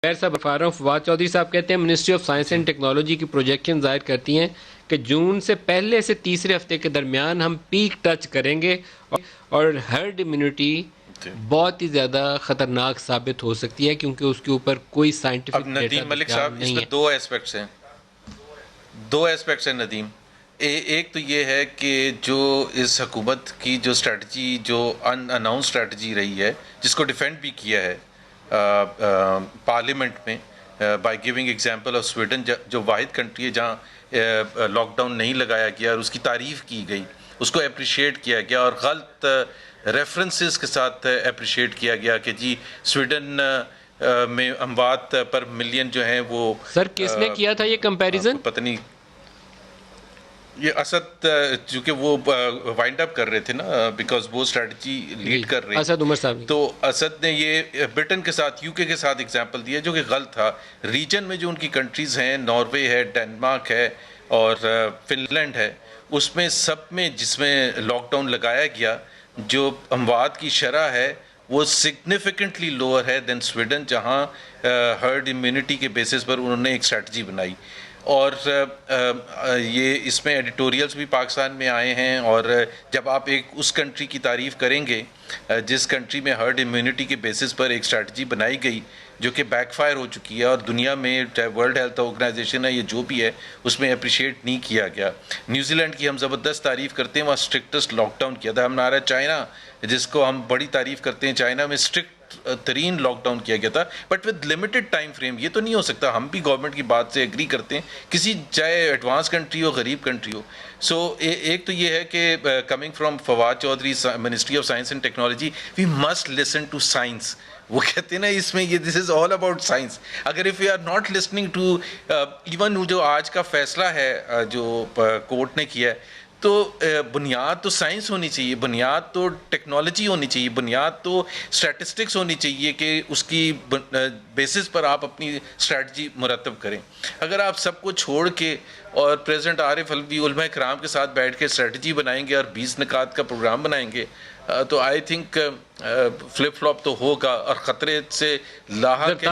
خیر صاحب فارغ فواد چودھری صاحب کہتے ہیں ministry of science and technology کی پروجیکشن ظاہر کرتی ہیں کہ جون سے پہلے سے تیسرے ہفتے کے درمیان ہم پیک ٹچ کریں گے اور ہرڈ امیونٹی بہت ہی زیادہ خطرناک ثابت ہو سکتی ہے کیونکہ اس کے اوپر کوئی سائنٹیفک اب ندیم ملک صاحب اس میں دو ایسپیکٹس ہیں ندیم. ایک تو یہ ہے کہ جو اس حکومت کی جو اسٹریٹجی جو ان اناؤنس اسٹریٹجی رہی ہے جس کو ڈیفینڈ بھی کیا ہے پارلیمنٹ میں by giving example of Sweden جو واحد کنٹری ہے جہاں لاک ڈاؤن نہیں لگایا گیا اور اس کی تعریف کی گئی, اس کو اپریشیٹ کیا گیا اور غلط ریفرنسز کے ساتھ اپریشیٹ کیا گیا کہ جی سویڈن میں اموات پر ملین جو ہیں وہ سر کس نے کیا تھا یہ کمپیریزن؟ پتہ نہیں, یہ اسد چونکہ وہ وائنڈ اپ کر رہے تھے نا بیکاز وہ اسٹریٹجی لیڈ کر رہے اسد عمر صاحب, تو اسد نے یہ برٹن کے ساتھ یو کے ساتھ ایگزامپل دیا جو کہ غلط تھا. ریجن میں جو ان کی کنٹریز ہیں ناروے ہے, ڈینمارک ہے اور فن لینڈ ہے, اس میں سب میں جس میں لاک ڈاؤن لگایا گیا جو اموات کی شرح ہے وہ سگنیفیکنٹلی لوور ہے دین سویڈن جہاں ہرڈ امیونٹی کے بیسس پر انہوں نے ایک اسٹریٹجی بنائی. اور یہ اس میں ایڈیٹوریلز بھی پاکستان میں آئے ہیں اور جب آپ ایک اس کنٹری کی تعریف کریں گے جس کنٹری میں ہرڈ امیونٹی کے بیسس پر ایک اسٹریٹجی بنائی گئی جو کہ بیک فائر ہو چکی ہے اور دنیا میں چاہے ورلڈ ہیلتھ آرگنائزیشن ہے یہ جو بھی ہے اس میں اپریشیٹ نہیں کیا گیا. نیوزی لینڈ کی ہم زبردست تعریف کرتے ہیں, وہاں اسٹرکٹسٹ لاک ڈاؤن کیا تھا. ہم نہ رہا چائنا جس کو ہم بڑی تعریف کرتے ہیں, چائنا میں اسٹرکٹ ترین لاک ڈاؤن کیا گیا تھا but with limited time frame. یہ تو نہیں ہو سکتا, ہم بھی گورنمنٹ کی بات سے ایگری کرتے ہیں کسی چاہے ایڈوانس کنٹری ہو غریب کنٹری ہو. سو ایک تو یہ ہے کہ coming from Fawad Chaudhry ministry of science and technology we must listen to science. وہ کہتے ہیں نا اس میں یہ this is all about science. اگر if you are not listening to even جو آج کا فیصلہ ہے جو کورٹ نے کیا ہے تو بنیاد تو سائنس ہونی چاہیے, بنیاد تو ٹیکنالوجی ہونی چاہیے, بنیاد تو اسٹیٹسٹکس ہونی چاہیے کہ اس کی بیسس پر آپ اپنی اسٹریٹجی مرتب کریں. اگر آپ سب کو چھوڑ کے اور پریزیڈنٹ عارف الوی علماء کرام کے ساتھ بیٹھ کے اسٹریٹجی بنائیں گے اور 20 نکات کا پروگرام بنائیں گے تو آئی تھنک فلپ فلاپ تو ہوگا اور خطرے سے لاحق